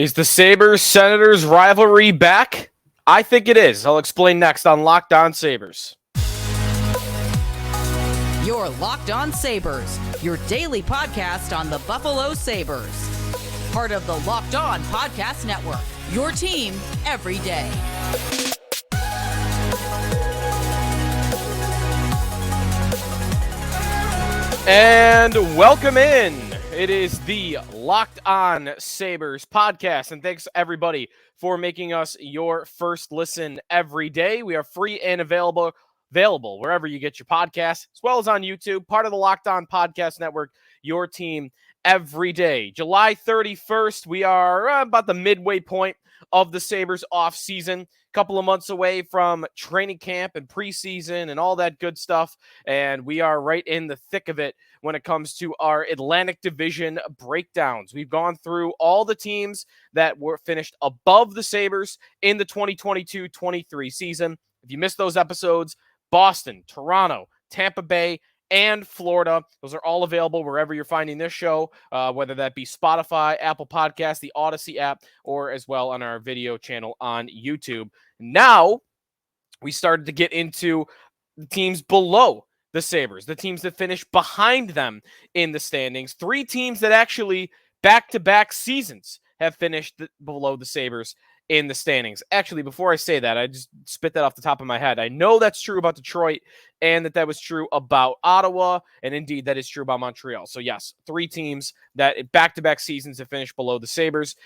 Is the Sabres Senators rivalry back? I think it is. I'll explain next on Locked On Sabres. You're Locked On Sabres, your daily podcast on the Buffalo Sabres. Part of the Locked On Podcast Network, your team every day. And welcome in. It is the Locked On Sabres podcast, and thanks everybody for making us your first listen every day. We are free and available wherever you get your podcasts, as well as on YouTube, part of the Locked On Podcast Network, your team every day. July 31st, we are about the midway point of the Sabres offseason. Couple of months away from training camp and preseason and all that good stuff, and we are right in the thick of it when it comes to our Atlantic Division breakdowns. We've gone through all the teams that were finished above the Sabres in the 2022-23 season. If you missed those episodes, Boston, Toronto, Tampa Bay, and Florida. Those are all available wherever you're finding this show, whether that be Spotify, Apple Podcasts, the Odyssey app, or as well on our video channel on YouTube. Now, we started to get into the teams below the Sabres, the teams that finished behind them in the standings. Three teams that actually back-to-back seasons have finished below the Sabres in the standings. Actually, before I say that, I just spit that off the top of my head. I know that's true about Detroit and that was true about Ottawa, and indeed that is true about Montreal. So yes, three teams that back-to-back seasons have finished below the Sabres.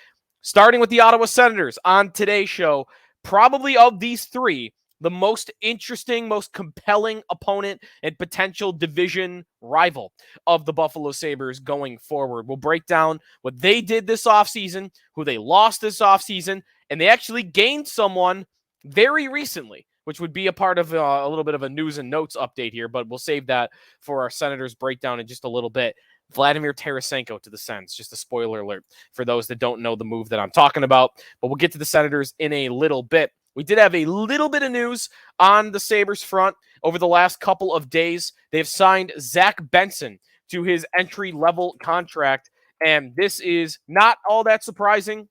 Starting with the Ottawa Senators on today's show, probably of these three, the most interesting, most compelling opponent and potential division rival of the Buffalo Sabres going forward. We'll break down what they did this offseason, who they lost this offseason, and they actually gained someone very recently, which would be a part of a little bit of a news and notes update here, but we'll save that for our Senators breakdown in just a little bit. Vladamir Tarasenko to the Sens, just a spoiler alert for those that don't know the move that I'm talking about, but we'll get to the Senators in a little bit. We did have a little bit of news on the Sabres front over the last couple of days. They've signed Zach Benson to his entry-level contract, and this is not all that surprising.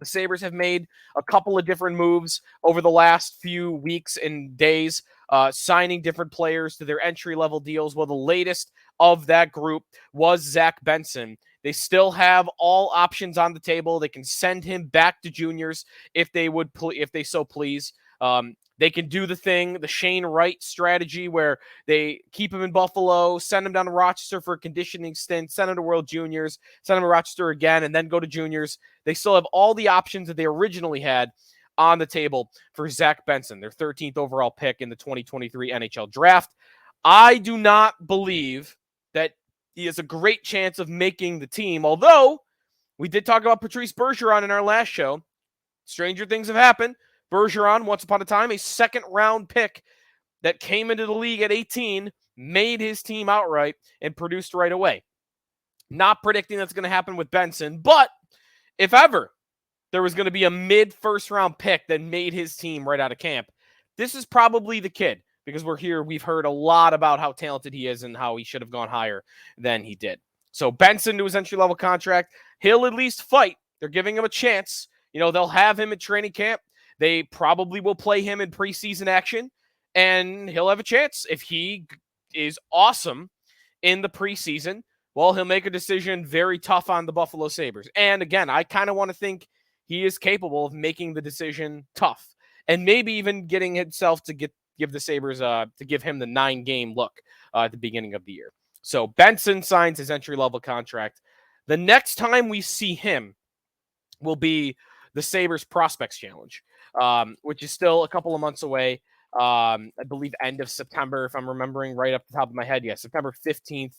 The Sabres have made a couple of different moves over the last few weeks and days, signing different players to their entry-level deals. Well, the latest of that group was Zach Benson. They still have all options on the table. They can send him back to juniors if they would, if they so please. They can do the Shane Wright strategy, where they keep him in Buffalo, send him down to Rochester for a conditioning stint, send him to World Juniors, send him to Rochester again, and then go to juniors. They still have all the options that they originally had on the table for Zach Benson, their 13th overall pick in the 2023 NHL draft. I do not believe that he has a great chance of making the team, although we did talk about Patrice Bergeron in our last show. Stranger things have happened. Bergeron, once upon a time, a second-round pick that came into the league at 18, made his team outright and produced right away. Not predicting that's going to happen with Benson, but if ever there was going to be a mid-first-round pick that made his team right out of camp, this is probably the kid, because we've heard a lot about how talented he is and how he should have gone higher than he did. So Benson to his entry-level contract, he'll at least fight. They're giving him a chance. They'll have him at training camp. They probably will play him in preseason action, and he'll have a chance. If he is awesome in the preseason, well, he'll make a decision very tough on the Buffalo Sabres. And again, I kind of want to think he is capable of making the decision tough and maybe even getting himself to give the Sabres, to give him the 9-game look at the beginning of the year. So Benson signs his entry-level contract. The next time we see him will be the Sabres Prospects Challenge, which is still a couple of months away. I believe end of September, if I'm remembering right up the top of my head. Yeah, September 15th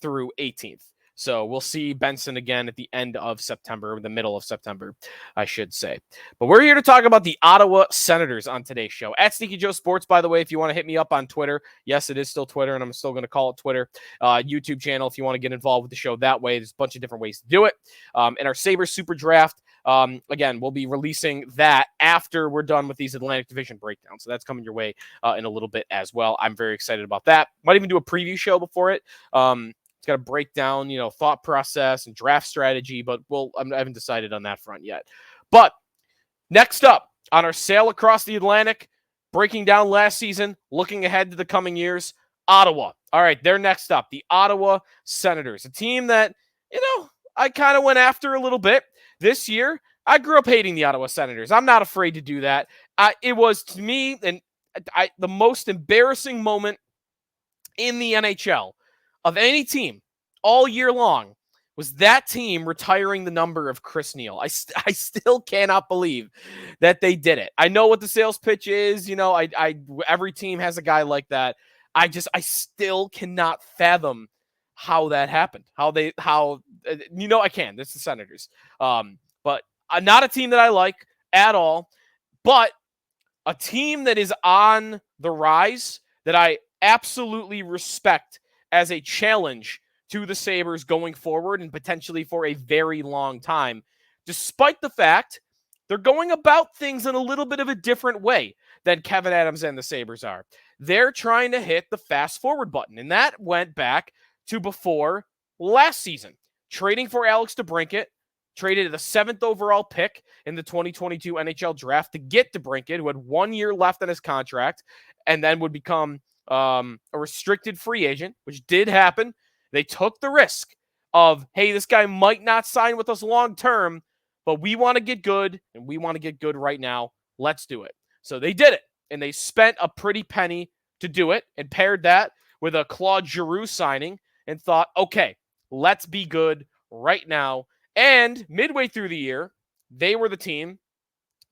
through 18th. So we'll see Benson again at the end of September, the middle of September, I should say. But we're here to talk about the Ottawa Senators on today's show. At Sneaky Joe Sports, by the way, if you want to hit me up on Twitter. Yes, it is still Twitter, and I'm still going to call it Twitter. YouTube channel, if you want to get involved with the show that way. There's a bunch of different ways to do it. And our Sabres Super Draft, again, we'll be releasing that after we're done with these Atlantic Division breakdowns. So that's coming your way in a little bit as well. I'm very excited about that. Might even do a preview show before it. It's got to break down, thought process and draft strategy, but I haven't decided on that front yet. But next up on our sail across the Atlantic, breaking down last season, looking ahead to the coming years, Ottawa. All right, they're next up, the Ottawa Senators, a team that, I kind of went after a little bit this year. I grew up hating the Ottawa Senators. I'm not afraid to do that. It was, to me, the most embarrassing moment in the NHL of any team all year long was that team retiring the number of Chris Neil. I still cannot believe that they did it. I know what the sales pitch is. Every team has a guy like that. I still cannot fathom how that happened. I can. It's the Senators. But not a team that I like at all, but a team that is on the rise that I absolutely respect as a challenge to the Sabres going forward and potentially for a very long time, despite the fact they're going about things in a little bit of a different way than Kevyn Adams and the Sabres are. They're trying to hit the fast forward button, and that went back to before last season, trading for Alex DeBrincat, traded the 7th overall pick in the 2022 NHL draft to get DeBrincat, who had 1 year left on his contract, and then would become a restricted free agent, which did happen. They took the risk of, hey, this guy might not sign with us long term, but we want to get good, and we want to get good right now. Let's do it. So they did it, and they spent a pretty penny to do it, and paired that with a Claude Giroux signing, and thought, okay, let's be good right now. And midway through the year, they were the team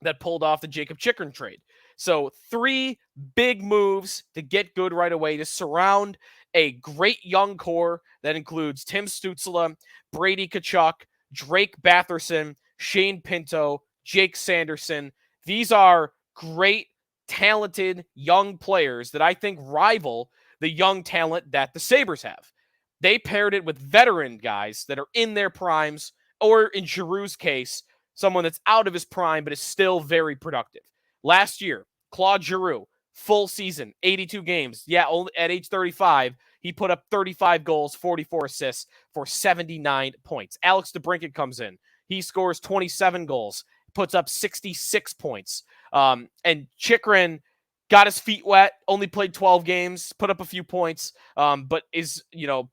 that pulled off the Jacob Chychrun trade. So 3 big moves to get good right away, to surround a great young core that includes Tim Stützle, Brady Tkachuk, Drake Batherson, Shane Pinto, Jake Sanderson. These are great, talented young players that I think rival the young talent that the Sabres have. They paired it with veteran guys that are in their primes, or in Giroux's case, someone that's out of his prime but is still very productive. Last year, Claude Giroux, full season, 82 games. Yeah, only at age 35, he put up 35 goals, 44 assists for 79 points. Alex DeBrincat comes in. He scores 27 goals, puts up 66 points. And Chychrun got his feet wet, only played 12 games, put up a few points, but is,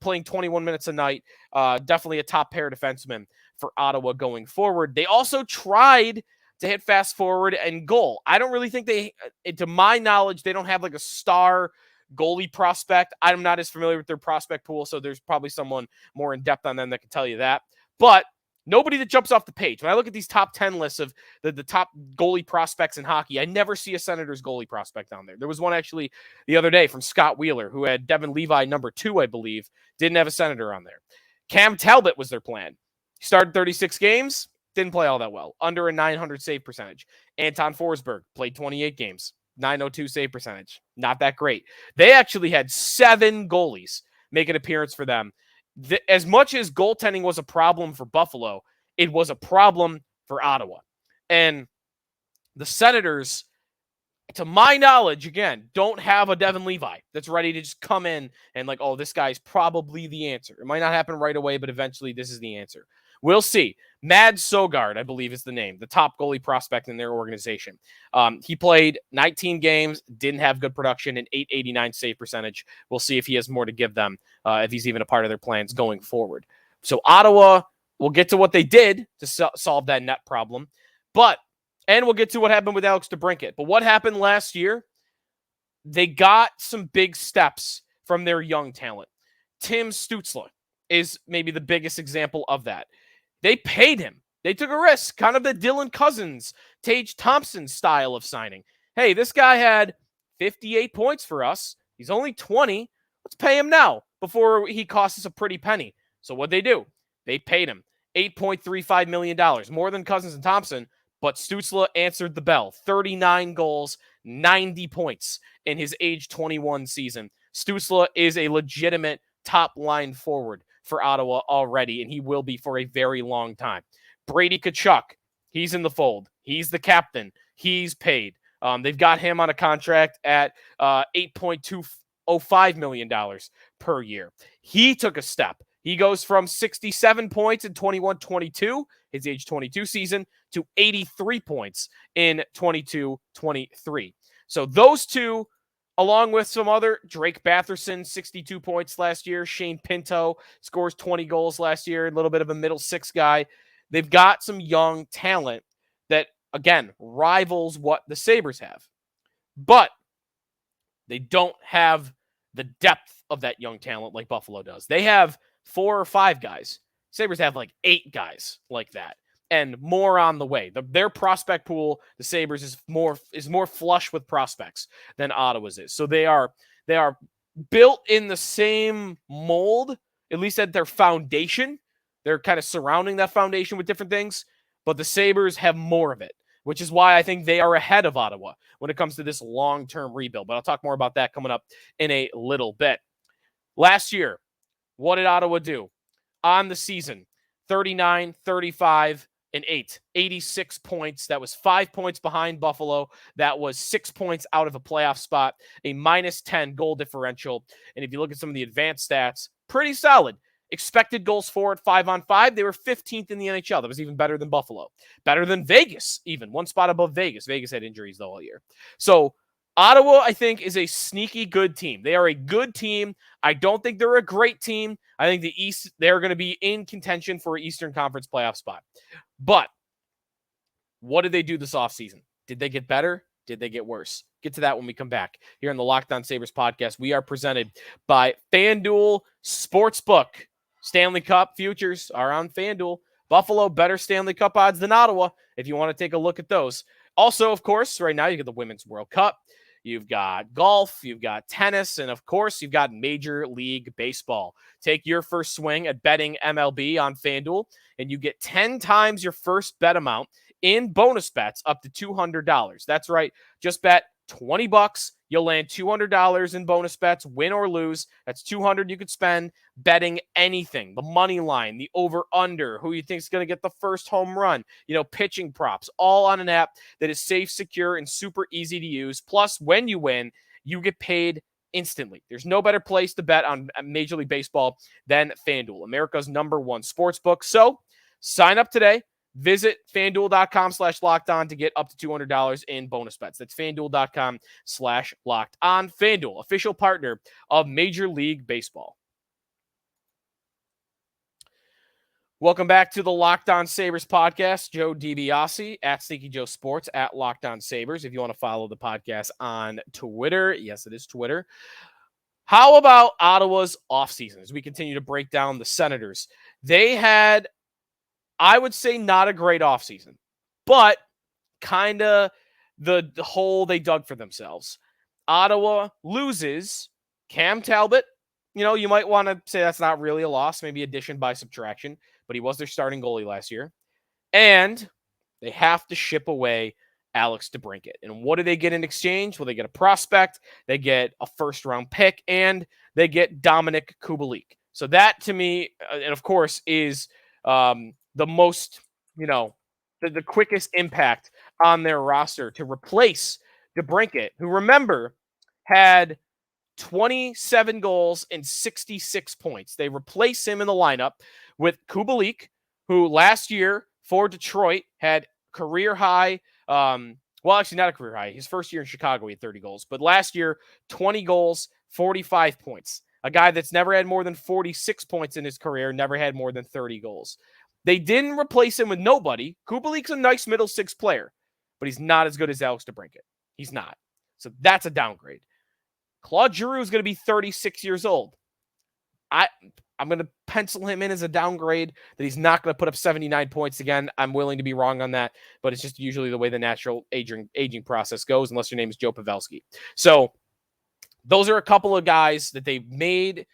playing 21 minutes a night. Definitely a top pair defenseman for Ottawa going forward. They also tried to hit fast forward and goal. I don't really think to my knowledge, they don't have like a star goalie prospect. I'm not as familiar with their prospect pool, so there's probably someone more in depth on them that can tell you that. But nobody that jumps off the page. When I look at these top 10 lists of the top goalie prospects in hockey, I never see a Senators goalie prospect on there. There was one actually the other day from Scott Wheeler, who had Devin Levi number 2, I believe, didn't have a Senator on there. Cam Talbot was their plan. He started 36 games, didn't play all that well, under a 900 save percentage. Anton Forsberg played 28 games, 902 save percentage. Not that great. They actually had 7 goalies make an appearance for them. As much as goaltending was a problem for Buffalo, it was a problem for Ottawa. And the Senators, to my knowledge, again, don't have a Devin Levi that's ready to just come in and like, oh, this guy's probably the answer. It might not happen right away, but eventually this is the answer. We'll see. Mads Søgaard, I believe is the name, the top goalie prospect in their organization. He played 19 games, didn't have good production, and 889 save percentage. We'll see if he has more to give them, if he's even a part of their plans going forward. So Ottawa, we'll get to what they did to solve that net problem. And we'll get to what happened with Alex DeBrincat. But what happened last year, they got some big steps from their young talent. Tim Stützle is maybe the biggest example of that. They paid him. They took a risk, kind of the Dylan Cousins, Tage Thompson style of signing. Hey, this guy had 58 points for us. He's only 20. Let's pay him now before he costs us a pretty penny. So what'd they do? They paid him $8.35 million, more than Cousins and Thompson, but Stützle answered the bell. 39 goals, 90 points in his age 21 season. Stützle is a legitimate top-line forward for Ottawa already, and he will be for a very long time. Brady Tkachuk, he's in the fold. He's the captain. He's paid. They've got him on a contract at $8.205 million per year. He took a step. He goes from 67 points in 21-22, his age 22 season, to 83 points in 22-23. So those two, along with some other, Drake Batherson, 62 points last year. Shane Pinto scores 20 goals last year, a little bit of a middle six guy. They've got some young talent that, again, rivals what the Sabres have. But they don't have the depth of that young talent like Buffalo does. They have 4 or 5 guys. Sabres have like 8 guys like that, and more on the way. Their prospect pool, the Sabres, is more flush with prospects than Ottawa's is. So they are built in the same mold, at least at their foundation. They're kind of surrounding that foundation with different things, but the Sabres have more of it, which is why I think they are ahead of Ottawa when it comes to this long-term rebuild. But I'll talk more about that coming up in a little bit. Last year, what did Ottawa do? On the season, 39, 35, and 8. 86 points. That was 5 points behind Buffalo. That was 6 points out of a playoff spot. A -10 goal differential. And if you look at some of the advanced stats, pretty solid. Expected goals for at 5-on-5, they were 15th in the NHL. That was even better than Buffalo. Better than Vegas, even. 1 spot above Vegas. Vegas had injuries the whole year. So Ottawa, I think, is a sneaky good team. They are a good team. I don't think they're a great team. I think the East, they're going to be in contention for an Eastern Conference playoff spot. But what did they do this offseason? Did they get better? Did they get worse? Get to that when we come back. Here on the Locked On Sabres podcast, we are presented by FanDuel Sportsbook. Stanley Cup futures are on FanDuel. Buffalo, better Stanley Cup odds than Ottawa, if you want to take a look at those. Also, of course, right now you get the Women's World Cup. You've got golf, you've got tennis, and of course, you've got Major League Baseball. Take your first swing at betting MLB on FanDuel, and you get 10 times your first bet amount in bonus bets up to $200. That's right. Just bet $20. You'll land $200 in bonus bets, win or lose. That's $200 you could spend betting anything. The money line, the over-under, who you think is going to get the first home run, pitching props, all on an app that is safe, secure, and super easy to use. Plus, when you win, you get paid instantly. There's no better place to bet on Major League Baseball than FanDuel, America's #1 sportsbook. So sign up today. Visit FanDuel.com/lockedon to get up to $200 in bonus bets. That's FanDuel.com/lockedon. FanDuel, official partner of Major League Baseball. Welcome back to the Locked On Sabres podcast. Joe DiBiase at Sneaky Joe Sports at Locked On Sabres. If you want to follow the podcast on Twitter, yes, it is Twitter. How about Ottawa's offseason as we continue to break down the Senators? They had, I would say, not a great offseason, but kind of the hole they dug for themselves. Ottawa loses Cam Talbot. You might want to say that's not really a loss, maybe addition by subtraction, but he was their starting goalie last year. And they have to ship away Alex DeBrincat. And what do they get in exchange? Well, they get a prospect, they get a first-round pick, and they get Dominik Kubalik. So that, to me, and of course, is the most, the quickest impact on their roster to replace DeBrincat, who, remember, had 27 goals and 66 points. They replace him in the lineup with Kubalik, who last year for Detroit had career high, well, actually not a career high. His first year in Chicago, he had 30 goals. But last year, 20 goals, 45 points. A guy that's never had more than 46 points in his career, never had more than 30 goals. They didn't replace him with nobody. Kubalik's a nice middle six player, but he's not as good as Alex DeBrincat. He's not. So that's a downgrade. Claude Giroux is going to be 36 years old. I'm going to pencil him in as a downgrade that he's not going to put up 79 points again. I'm willing to be wrong on that, but it's just usually the way the natural aging process goes, unless your name is Joe Pavelski. So those are a couple of guys that they've made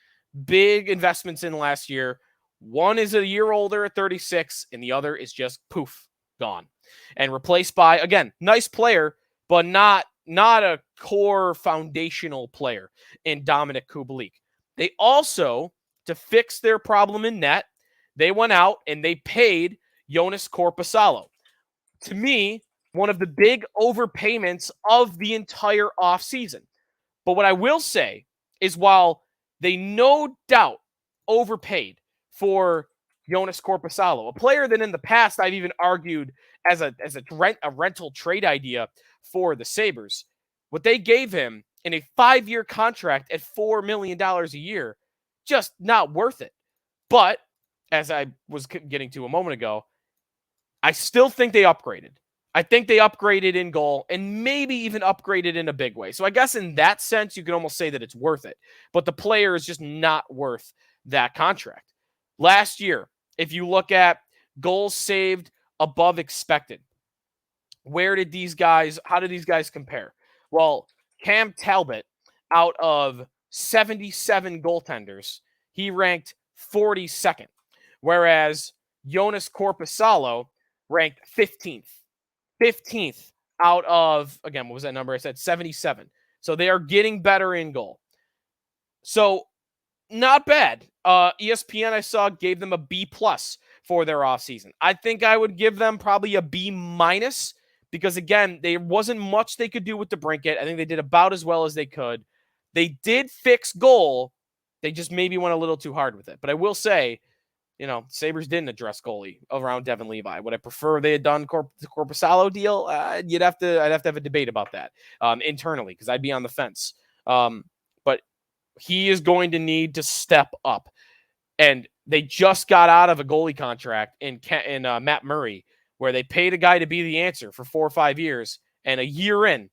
big investments in last year. One is a year older at 36, and the other is just poof, gone. And replaced by, again, nice player, but not a core foundational player in Dominik Kubalik. They also, to fix their problem in net, they went out and they paid Joonas Korpisalo. To me, one of the big overpayments of the entire offseason. But what I will say is, while they no doubt overpaid for Joonas Korpisalo, a player that in the past I've even argued as a rental trade idea for the Sabres. What they gave him in a 5-year contract at $4 million a year, just not worth it. But as I was getting to a moment ago, I still think they upgraded. I think they upgraded in goal and maybe even upgraded in a big way. So I guess in that sense, you can almost say that it's worth it. But the player is just not worth that contract. Last year, if you look at goals saved above expected, how did these guys compare? Well, Cam Talbot, out of 77 goaltenders, he ranked 42nd, whereas Joonas Korpisalo ranked 15th. 15th out of, again, what was that number? I said 77. So they are getting better in goal. So not bad. ESPN, I saw, gave them a B+ for their offseason. I think I would give them probably a B- because, again, there wasn't much they could do with DeBrincat. I think they did about as well as they could. They did fix goal. They just maybe went a little too hard with it. But I will say, Sabres didn't address goalie around Devin Levi. Would I prefer they had done the Korpisalo deal? I'd have to have a debate about that internally, because I'd be on the fence. But he is going to need to step up. And they just got out of a goalie contract in Matt Murray, where they paid a guy to be the answer for 4 or 5 years, and a year in,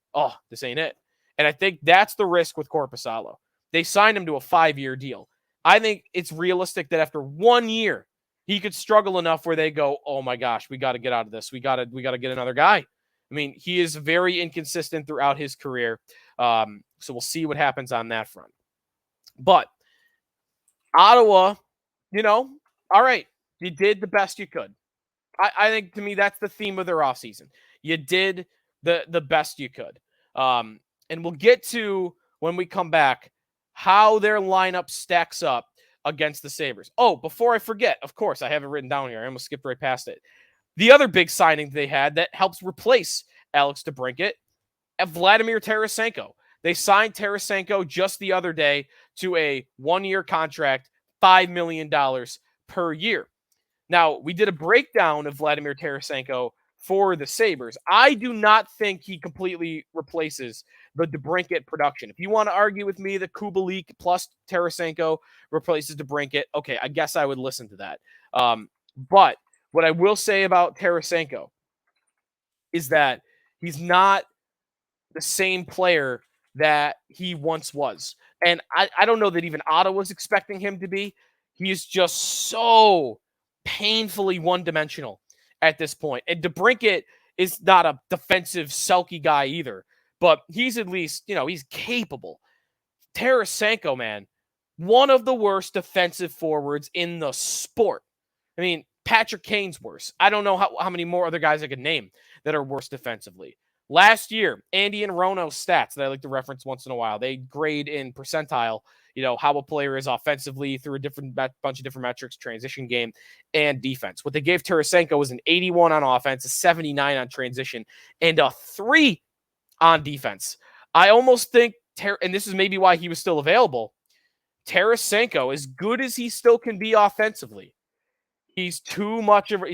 this ain't it. And I think that's the risk with Korpisalo. They signed him to a 5-year deal. I think it's realistic that after 1 year, he could struggle enough where they go, oh my gosh, we got to get out of this. We got to get another guy. I mean, he is very inconsistent throughout his career. So we'll see what happens on that front. But Ottawa, all right, you did the best you could. I think, to me, that's the theme of their offseason. You did the best you could. And we'll get to, when we come back, how their lineup stacks up against the Sabres. Oh, before I forget, of course, I have it written down here. I almost skipped right past it. The other big signing they had that helps replace Alex DeBrincat, Vladamir Tarasenko. They signed Tarasenko just the other day to a 1-year contract, $5 million per year. Now, we did a breakdown of Vladimir Tarasenko for the Sabres. I do not think he completely replaces the DeBrincat production. If you want to argue with me that Kubalik plus Tarasenko replaces DeBrincat, okay, I guess I would listen to that. But what I will say about Tarasenko is that he's not the same player that he once was. And I don't know that even Ottawa was expecting him to be. He is just so painfully one-dimensional at this point. And DeBrincat is not a defensive, sulky guy either, but he's at least, he's capable. Tarasenko, man, one of the worst defensive forwards in the sport. I mean, Patrick Kane's worse. I don't know how many more other guys I could name that are worse defensively. Last year, Andy and Rono's stats that I like to reference once in a while, they grade in percentile, how a player is offensively through a bunch of different metrics, transition game, and defense. What they gave Tarasenko was an 81 on offense, a 79 on transition, and a 3 on defense. I almost think, and this is maybe why he was still available, Tarasenko, as good as he still can be offensively, he's too much of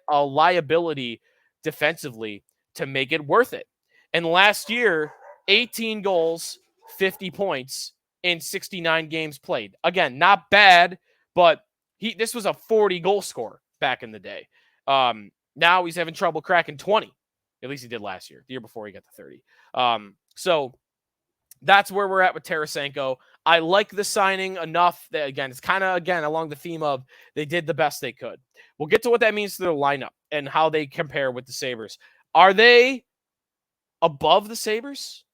a liability defensively to make it worth it. And last year, 18 goals, 50 points in 69 games played. Again, not bad, but this was a 40-goal scorer back in the day. Now he's having trouble cracking 20. At least he did last year, the year before he got to 30. So that's where we're at with Tarasenko. I like the signing enough that, again, it's kind of, along the theme of they did the best they could. We'll get to what that means to their lineup and how they compare with the Sabres. Are they above the Sabres?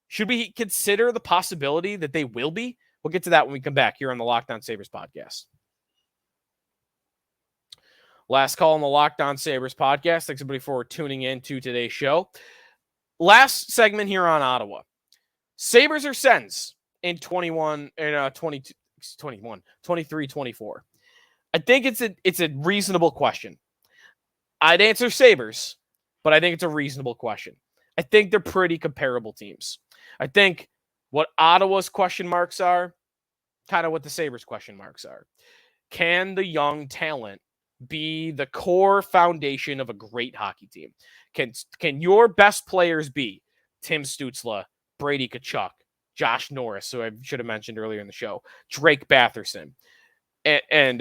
Should we consider the possibility that they will be? We'll get to that when we come back here on the Locked On Sabres podcast. Last call on the Locked On Sabres podcast. Thanks, everybody, for tuning in to today's show. Last segment here on Ottawa. Sabres or Sens in 23-24? I think it's a reasonable question. I'd answer Sabres, but I think it's a reasonable question. I think they're pretty comparable teams. I think What Ottawa's question marks are, kind of what the Sabres question marks are. Can the young talent be the core foundation of a great hockey team? Can your best players be Tim Stützle, Brady Tkachuk, Josh Norris, who I should have mentioned earlier in the show, Drake Batherson, and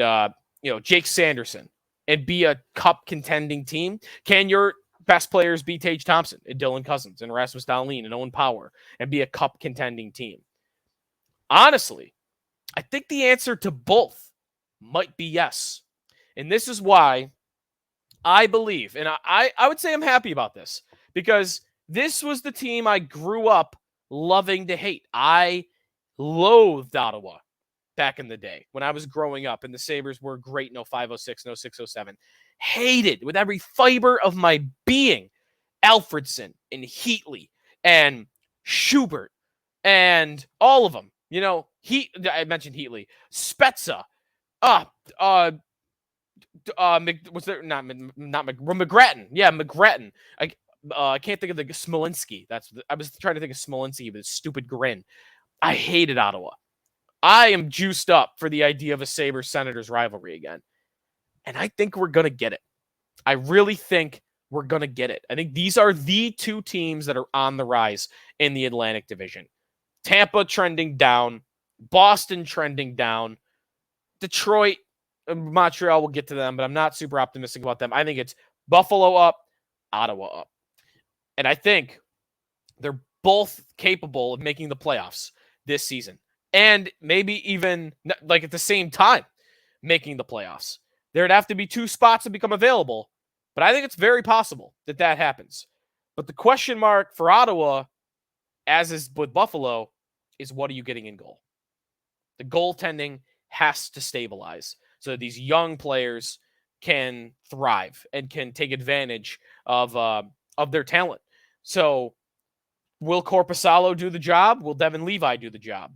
Jake Sanderson, and be a cup contending team? Can your best players be Tage Thompson and Dylan Cousins and Rasmus Dahlin and Owen Power and be a cup contending team? Honestly, I think the answer to both might be yes. And this is why I believe, and I would say I'm happy about this, because this was the team I grew up loving to hate. I loathed Ottawa back in the day when I was growing up, and the Sabres were great. No 506, no 607. Hated with every fiber of my being Alfredson and Heatley and Schubert and all of them. I mentioned Heatley, Spezza, McGrattan. Yeah, McGrattan. I can't think of the Smolinski. I was trying to think of Smolinski with his stupid grin. I hated Ottawa. I am juiced up for the idea of a Sabres-Senators rivalry again. And I think we're going to get it. I really think we're going to get it. I think these are the two teams that are on the rise in the Atlantic Division. Tampa trending down, Boston trending down, Detroit, Montreal, we'll get to them, but I'm not super optimistic about them. I think it's Buffalo up, Ottawa up. And I think they're both capable of making the playoffs this season. And maybe even at the same time making the playoffs. There'd have to be two spots to become available, but I think it's very possible that happens. But the question mark for Ottawa, as is with Buffalo, is what are you getting in goal? The goaltending has to stabilize so that these young players can thrive and can take advantage of their talent. So will Korpisalo do the job? Will Devin Levi do the job?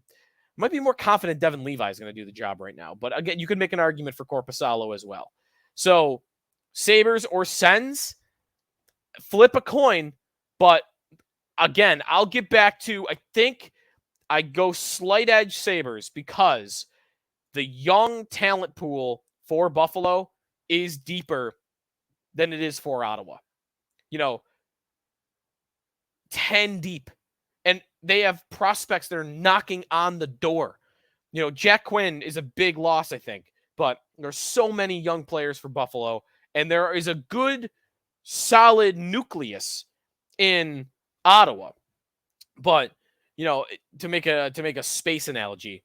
I might be more confident Devin Levi is going to do the job right now. But again, you could make an argument for Korpisalo as well. So Sabres or Sens, flip a coin. But again, I'll get back to, I think I go slight edge Sabres because the young talent pool for Buffalo is deeper than it is for Ottawa. 10 deep. And they have prospects that are knocking on the door. Jack Quinn is a big loss, I think. But there's so many young players for Buffalo. And there is a good, solid nucleus in Ottawa. But, to make a space analogy,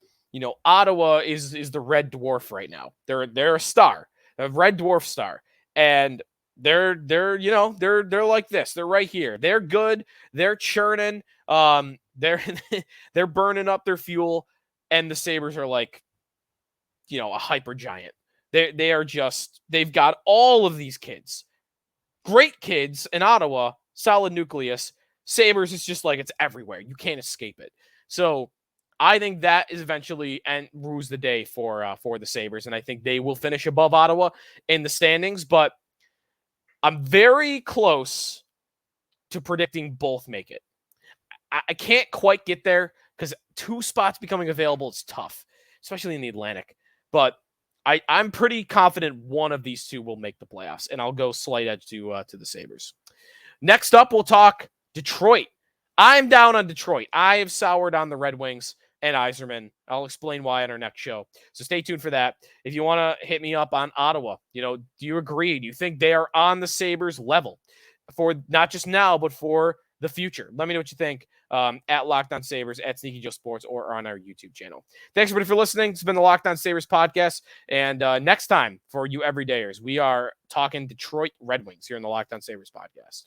Ottawa is the red dwarf right now. They're a star, a red dwarf star. And they're like this. They're right here. They're good. They're churning. They're burning up their fuel, and the Sabres are like, a hyper giant. They've got all of these kids, great kids in Ottawa, solid nucleus. Sabres is just like it's everywhere. You can't escape it. So I think that is eventually and rules the day for the Sabres, and I think they will finish above Ottawa in the standings. But I'm very close to predicting both make it. I can't quite get there because two spots becoming available is tough, especially in the Atlantic. But I'm pretty confident one of these two will make the playoffs, and I'll go slight edge to the Sabres. Next up, we'll talk Detroit. I'm down on Detroit. I have soured on the Red Wings and Yzerman. I'll explain why on our next show. So stay tuned for that. If you want to hit me up on Ottawa, do you agree? Do you think they are on the Sabres level for not just now, but for the future? Let me know what you think at Locked On Sabres, at Sneaky Joe Sports, or on our YouTube channel. Thanks, everybody, for listening. It's been the Locked On Sabres podcast. And next time for you everydayers, we are talking Detroit Red Wings here in the Locked On Sabres podcast.